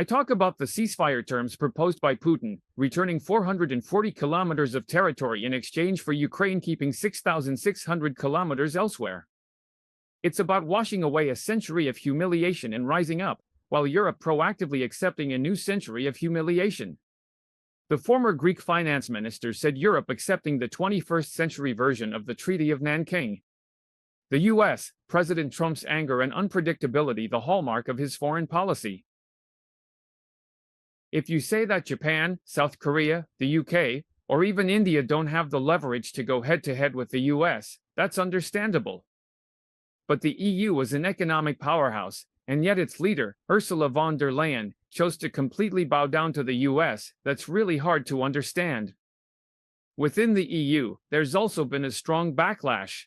I talk about the ceasefire terms proposed by Putin, returning 440 kilometers of territory in exchange for Ukraine keeping 6,600 kilometers elsewhere. It's about washing away a century of humiliation and rising up, while Europe proactively accepting a new century of humiliation. The former Greek finance minister said Europe accepting the 21st century version of the Treaty of Nanking. The US, President Trump's anger and unpredictability the hallmark of his foreign policy. If you say that Japan, South Korea, the UK, or even India don't have the leverage to go head-to-head with the US, that's understandable. But the EU was an economic powerhouse, and yet its leader, Ursula von der Leyen, chose to completely bow down to the US. That's really hard to understand. Within the EU, there's also been a strong backlash.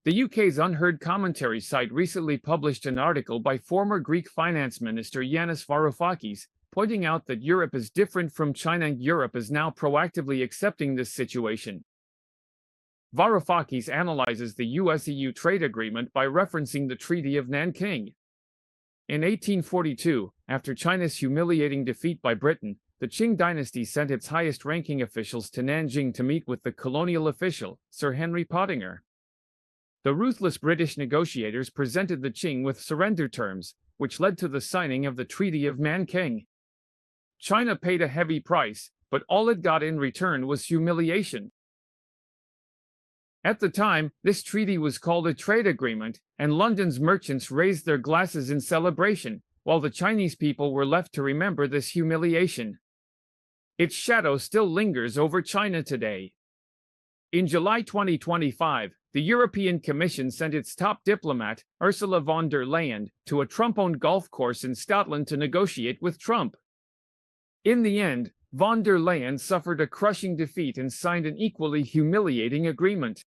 The UK's Unheard Commentary site recently published an article by former Greek finance minister Yanis Varoufakis, pointing out that Europe is different from China and Europe is now proactively accepting this situation. Varoufakis analyzes the US-EU trade agreement by referencing the Treaty of Nanking. In 1842, after China's humiliating defeat by Britain, the Qing dynasty sent its highest-ranking officials to Nanjing to meet with the colonial official, Sir Henry Pottinger. The ruthless British negotiators presented the Qing with surrender terms, which led to the signing of the Treaty of Nanking. China paid a heavy price, but all it got in return was humiliation. At the time, this treaty was called a trade agreement, and London's merchants raised their glasses in celebration, while the Chinese people were left to remember this humiliation. Its shadow still lingers over China today. In July 2025, the European Commission sent its top diplomat, Ursula von der Leyen, to a Trump-owned golf course in Scotland to negotiate with Trump. In the end, von der Leyen suffered a crushing defeat and signed an equally humiliating agreement.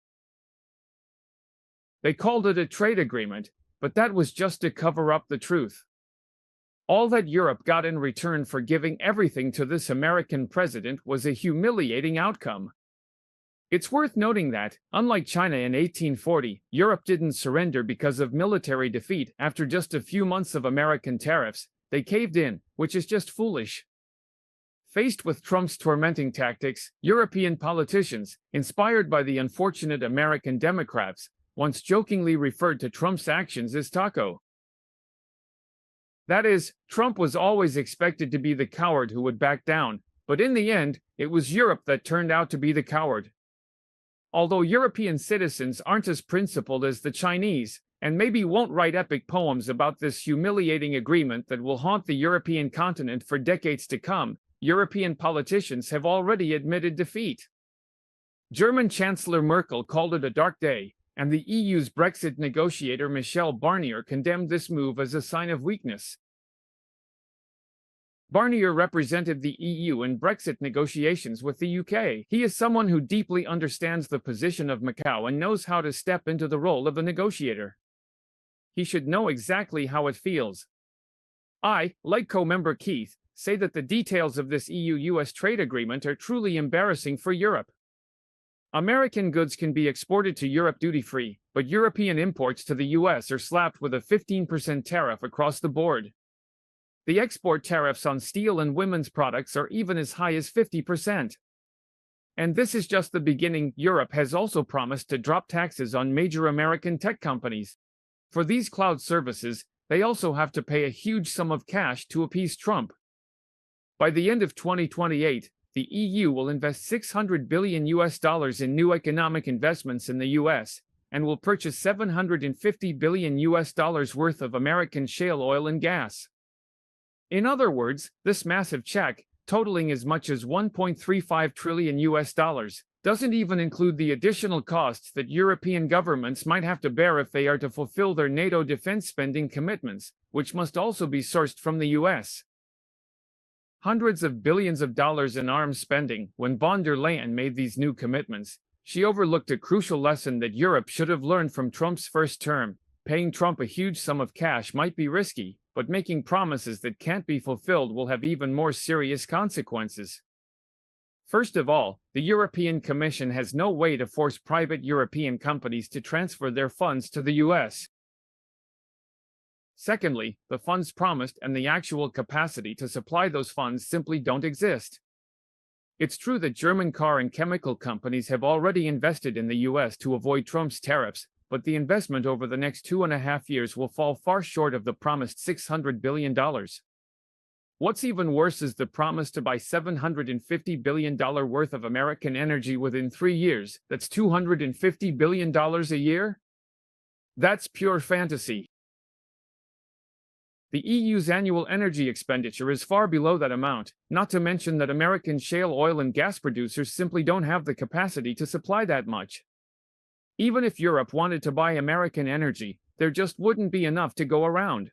They called it a trade agreement, but that was just to cover up the truth. All that Europe got in return for giving everything to this American president was a humiliating outcome. It's worth noting that, unlike China in 1840, Europe didn't surrender because of military defeat. After just a few months of American tariffs, they caved in, which is just foolish. Faced with Trump's tormenting tactics, European politicians, inspired by the unfortunate American Democrats, once jokingly referred to Trump's actions as taco. That is, Trump was always expected to be the coward who would back down, but in the end, it was Europe that turned out to be the coward. Although European citizens aren't as principled as the Chinese, and maybe won't write epic poems about this humiliating agreement that will haunt the European continent for decades to come, European politicians have already admitted defeat. German Chancellor Merkel called it a dark day, and the EU's Brexit negotiator Michel Barnier condemned this move as a sign of weakness. Barnier represented the EU in Brexit negotiations with the UK. He is someone who deeply understands the position of Macau and knows how to step into the role of a negotiator. He should know exactly how it feels. I, like co-member Keith, say that the details of this EU-US trade agreement are truly embarrassing for Europe. American goods can be exported to Europe duty-free, but European imports to the US are slapped with a 15% tariff across the board. The export tariffs on steel and women's products are even as high as 50%. And this is just the beginning. Europe has also promised to drop taxes on major American tech companies. For these cloud services, they also have to pay a huge sum of cash to appease Trump. By the end of 2028, the EU will invest $600 billion in new economic investments in the US, and will purchase $750 billion worth of American shale oil and gas. In other words, this massive check, totaling as much as $1.35 trillion, doesn't even include the additional costs that European governments might have to bear if they are to fulfill their NATO defense spending commitments, which must also be sourced from the US. Hundreds of billions of dollars in arms spending. When von der Leyen made these new commitments, she overlooked a crucial lesson that Europe should have learned from Trump's first term. Paying Trump a huge sum of cash might be risky, but making promises that can't be fulfilled will have even more serious consequences. First of all, the European Commission has no way to force private European companies to transfer their funds to the US. Secondly, the funds promised and the actual capacity to supply those funds simply don't exist. It's true that German car and chemical companies have already invested in the US to avoid Trump's tariffs, but the investment over the next 2.5 years will fall far short of the promised $600 billion. What's even worse is the promise to buy $750 billion worth of American energy within 3 years. That's $250 billion a year? That's pure fantasy. The EU's annual energy expenditure is far below that amount, not to mention that American shale oil and gas producers simply don't have the capacity to supply that much. Even if Europe wanted to buy American energy, there just wouldn't be enough to go around.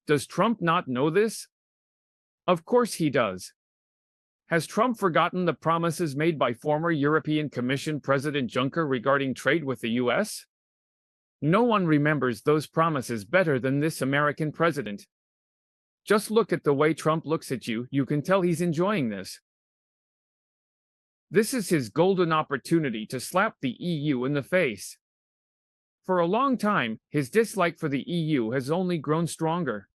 Does Trump not know this? Of course he does. Has Trump forgotten the promises made by former European Commission President Juncker regarding trade with the US? No one remembers those promises better than this American president. Just look at the way Trump looks at you, you can tell he's enjoying this. This is his golden opportunity to slap the EU in the face. For a long time, his dislike for the EU has only grown stronger.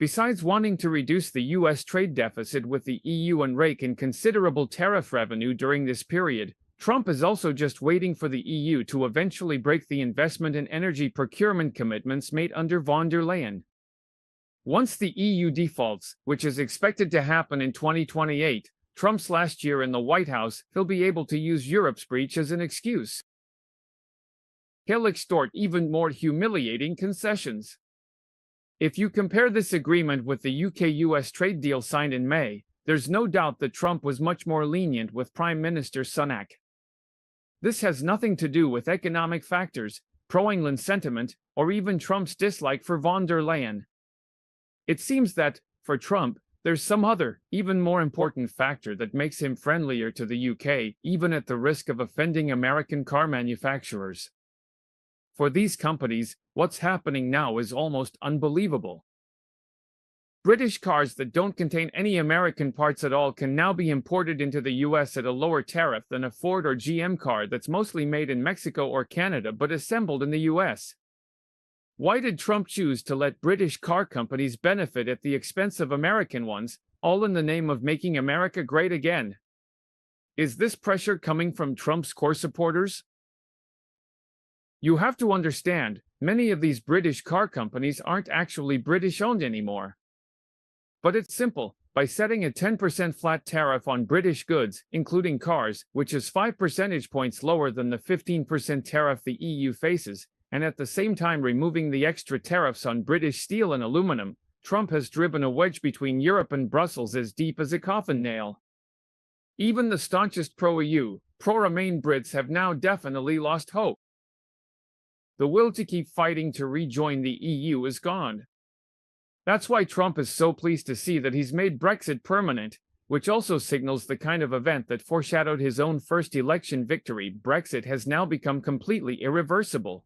Besides wanting to reduce the US trade deficit with the EU and rake in considerable tariff revenue during this period, Trump is also just waiting for the EU to eventually break the investment and energy procurement commitments made under von der Leyen. Once the EU defaults, which is expected to happen in 2028, Trump's last year in the White House, he'll be able to use Europe's breach as an excuse. He'll extort even more humiliating concessions. If you compare this agreement with the UK-US trade deal signed in May, there's no doubt that Trump was much more lenient with Prime Minister Sunak. This has nothing to do with economic factors, pro-England sentiment, or even Trump's dislike for von der Leyen. It seems that, for Trump, there's some other, even more important factor that makes him friendlier to the UK, even at the risk of offending American car manufacturers. For these companies, what's happening now is almost unbelievable. British cars that don't contain any American parts at all can now be imported into the US at a lower tariff than a Ford or GM car that's mostly made in Mexico or Canada but assembled in the US. Why did Trump choose to let British car companies benefit at the expense of American ones, all in the name of making America great again? Is this pressure coming from Trump's core supporters? You have to understand, many of these British car companies aren't actually British-owned anymore. But it's simple. By setting a 10% flat tariff on British goods, including cars, which is 5 percentage points lower than the 15% tariff the EU faces, and at the same time removing the extra tariffs on British steel and aluminum, Trump has driven a wedge between Europe and Brussels as deep as a coffin nail. Even the staunchest pro-EU, pro-Remain Brits have now definitely lost hope. The will to keep fighting to rejoin the EU is gone. That's why Trump is so pleased to see that he's made Brexit permanent, which also signals the kind of event that foreshadowed his own first election victory. Brexit has now become completely irreversible.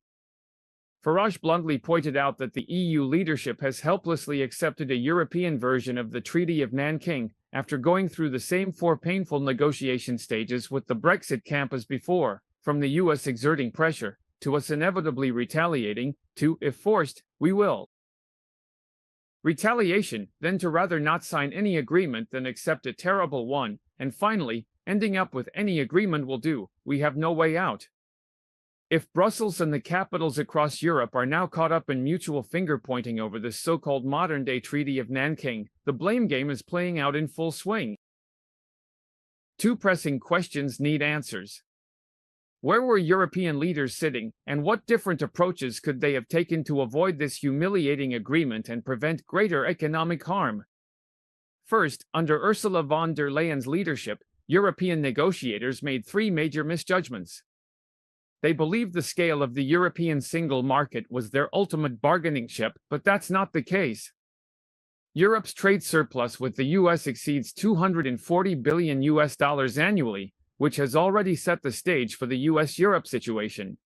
Farage bluntly pointed out that the EU leadership has helplessly accepted a European version of the Treaty of Nanking, after going through the same 4 painful negotiation stages with the Brexit camp as before, from the US exerting pressure, to us inevitably retaliating, to, if forced, we will. Retaliation, then to rather not sign any agreement than accept a terrible one, and finally, ending up with any agreement will do, we have no way out. If Brussels and the capitals across Europe are now caught up in mutual finger-pointing over this so-called modern-day Treaty of Nanking, the blame game is playing out in full swing. 2 pressing questions need answers. Where were European leaders sitting, and what different approaches could they have taken to avoid this humiliating agreement and prevent greater economic harm? First, under Ursula von der Leyen's leadership, European negotiators made 3 major misjudgments. They believed the scale of the European single market was their ultimate bargaining chip, but that's not the case. Europe's trade surplus with the US exceeds $240 billion annually, which has already set the stage for the US-Europe situation.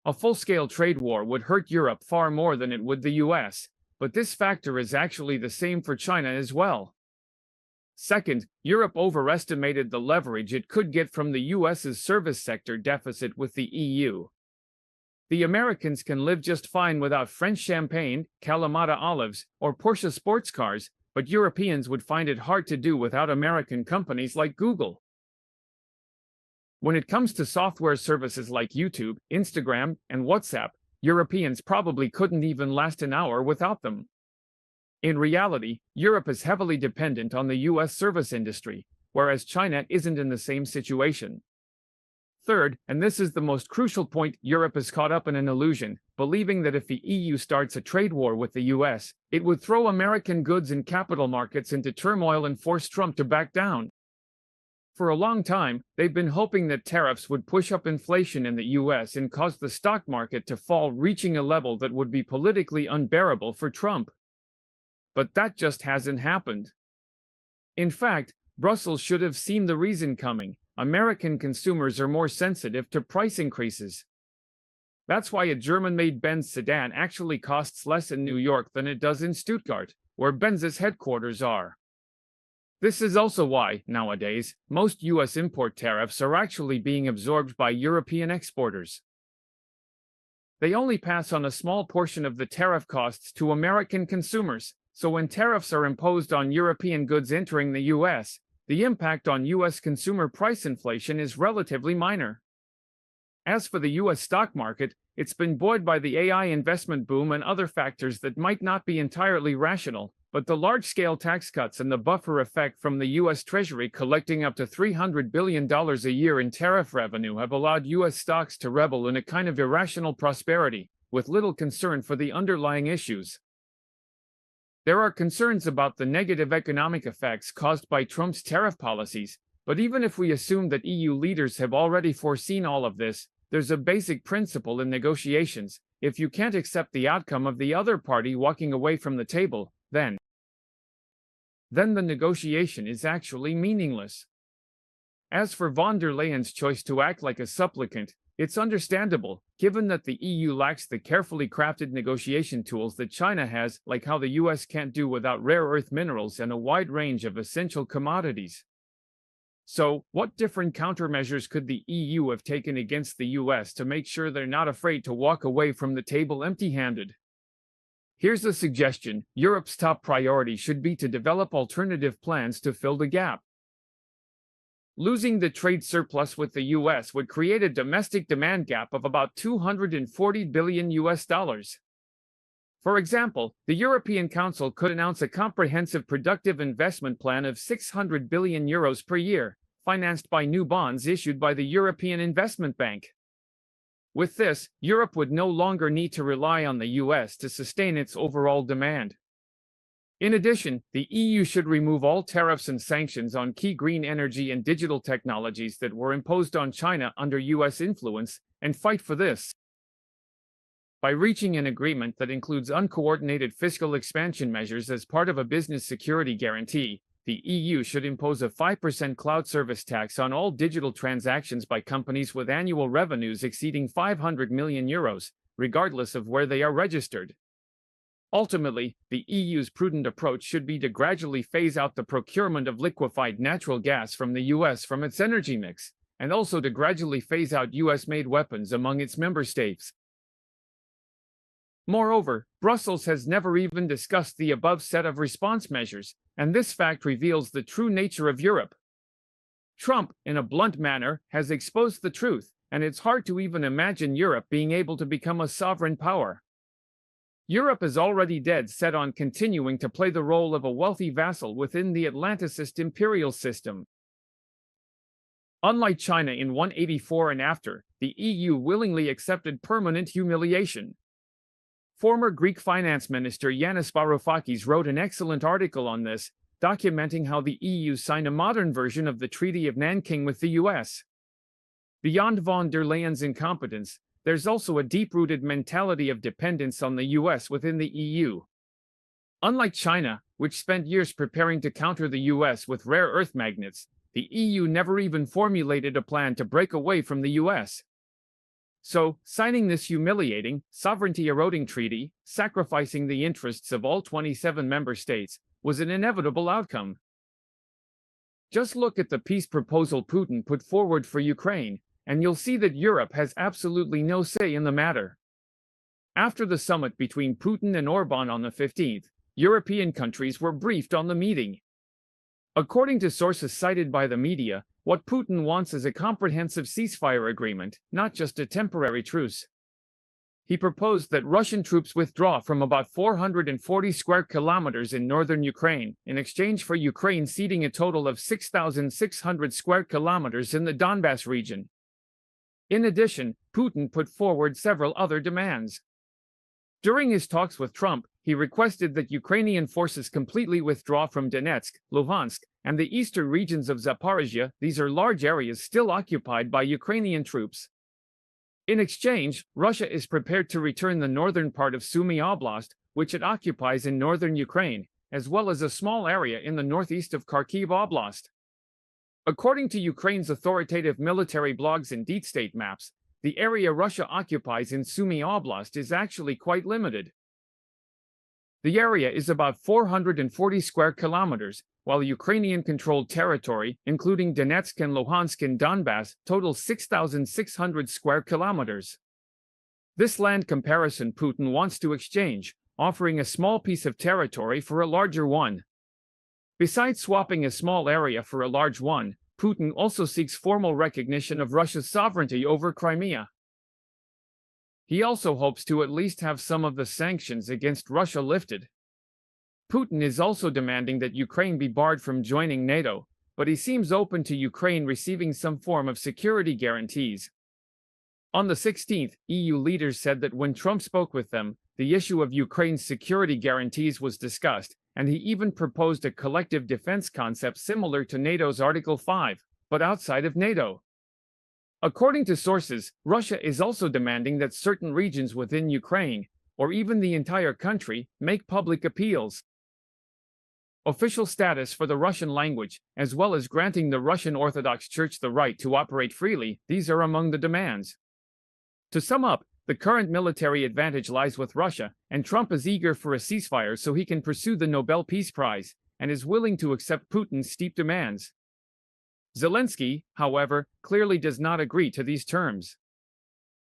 A full-scale trade war would hurt Europe far more than it would the US, but this factor is actually the same for China as well. Second, Europe overestimated the leverage it could get from the US's service sector deficit with the EU. The Americans can live just fine without French champagne, Kalamata olives, or Porsche sports cars, but Europeans would find it hard to do without American companies like Google. When it comes to software services like YouTube, Instagram, and WhatsApp, Europeans probably couldn't even last an hour without them. In reality, Europe is heavily dependent on the US service industry, whereas China isn't in the same situation. Third, and this is the most crucial point, Europe is caught up in an illusion, believing that if the EU starts a trade war with the US, it would throw American goods and capital markets into turmoil and force Trump to back down. For a long time, they've been hoping that tariffs would push up inflation in the US and cause the stock market to fall, reaching a level that would be politically unbearable for Trump. But that just hasn't happened. In fact, Brussels should have seen the reason coming. American consumers are more sensitive to price increases. That's why a German-made Benz sedan actually costs less in New York than it does in Stuttgart, where Benz's headquarters are. This is also why, nowadays, most US import tariffs are actually being absorbed by European exporters. They only pass on a small portion of the tariff costs to American consumers, so when tariffs are imposed on European goods entering the US, the impact on US consumer price inflation is relatively minor. As for the US stock market, it's been buoyed by the AI investment boom and other factors that might not be entirely rational, but the large-scale tax cuts and the buffer effect from the US Treasury collecting up to $300 billion a year in tariff revenue have allowed US stocks to revel in a kind of irrational prosperity, with little concern for the underlying issues. There are concerns about the negative economic effects caused by Trump's tariff policies, but even if we assume that EU leaders have already foreseen all of this, there's a basic principle in negotiations: if you can't accept the outcome of the other party walking away from the table, then the negotiation is actually meaningless. As for von der Leyen's choice to act like a supplicant, it's understandable, given that the EU lacks the carefully crafted negotiation tools that China has, like how the US can't do without rare earth minerals and a wide range of essential commodities. So, what different countermeasures could the EU have taken against the US to make sure they're not afraid to walk away from the table empty-handed? Here's a suggestion: Europe's top priority should be to develop alternative plans to fill the gap. Losing the trade surplus with the US would create a domestic demand gap of about $240 billion. For example, the European Council could announce a comprehensive productive investment plan of €600 billion per year, financed by new bonds issued by the European Investment Bank. With this, Europe would no longer need to rely on the US to sustain its overall demand. In addition, the EU should remove all tariffs and sanctions on key green energy and digital technologies that were imposed on China under US influence, and fight for this by reaching an agreement that includes uncoordinated fiscal expansion measures as part of a business security guarantee. The EU should impose a 5% cloud service tax on all digital transactions by companies with annual revenues exceeding €500 million, regardless of where they are registered. Ultimately, the EU's prudent approach should be to gradually phase out the procurement of liquefied natural gas from the US from its energy mix, and also to gradually phase out US-made weapons among its member states. Moreover, Brussels has never even discussed the above set of response measures, and this fact reveals the true nature of Europe. Trump, in a blunt manner, has exposed the truth, and it's hard to even imagine Europe being able to become a sovereign power. Europe is already dead set on continuing to play the role of a wealthy vassal within the Atlanticist imperial system. Unlike China in 184 and after, the EU willingly accepted permanent humiliation. Former Greek finance minister Yanis Varoufakis wrote an excellent article on this, documenting how the EU signed a modern version of the Treaty of Nanking with the US. Beyond von der Leyen's incompetence, there's also a deep-rooted mentality of dependence on the US within the EU. Unlike China, which spent years preparing to counter the US with rare earth magnets, the EU never even formulated a plan to break away from the US. So, signing this humiliating, sovereignty-eroding treaty, sacrificing the interests of all 27 member states, was an inevitable outcome. Just look at the peace proposal Putin put forward for Ukraine, and you'll see that Europe has absolutely no say in the matter. After the summit between Putin and Orban on the 15th, European countries were briefed on the meeting. According to sources cited by the media, what Putin wants is a comprehensive ceasefire agreement, not just a temporary truce. He proposed that Russian troops withdraw from about 440 square kilometers in northern Ukraine, in exchange for Ukraine ceding a total of 6,600 square kilometers in the Donbass region. In addition, Putin put forward several other demands. During his talks with Trump, he requested that Ukrainian forces completely withdraw from Donetsk, Luhansk, and the eastern regions of Zaporizhia. These are large areas still occupied by Ukrainian troops. In exchange, Russia is prepared to return the northern part of Sumy Oblast, which it occupies in northern Ukraine, as well as a small area in the northeast of Kharkiv Oblast. According to Ukraine's authoritative military blogs and deep state maps, the area Russia occupies in Sumy Oblast is actually quite limited. The area is about 440 square kilometers, while Ukrainian-controlled territory, including Donetsk and Luhansk and Donbass, totals 6,600 square kilometers. This land comparison Putin wants to exchange, offering a small piece of territory for a larger one. Besides swapping a small area for a large one, Putin also seeks formal recognition of Russia's sovereignty over Crimea. He also hopes to at least have some of the sanctions against Russia lifted. Putin is also demanding that Ukraine be barred from joining NATO, but he seems open to Ukraine receiving some form of security guarantees. On the 16th, EU leaders said that when Trump spoke with them, the issue of Ukraine's security guarantees was discussed, and he even proposed a collective defense concept similar to NATO's Article 5, but outside of NATO. According to sources, Russia is also demanding that certain regions within Ukraine, or even the entire country, make public appeals. Official status for the Russian language, as well as granting the Russian Orthodox Church the right to operate freely, these are among the demands. To sum up, the current military advantage lies with Russia, and Trump is eager for a ceasefire so he can pursue the Nobel Peace Prize, and is willing to accept Putin's steep demands. Zelensky, however, clearly does not agree to these terms.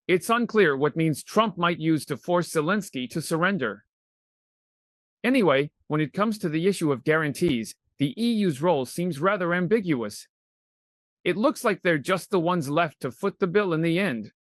It's unclear what means Trump might use to force Zelensky to surrender. Anyway, when it comes to the issue of guarantees, the EU's role seems rather ambiguous. It looks like they're just the ones left to foot the bill in the end.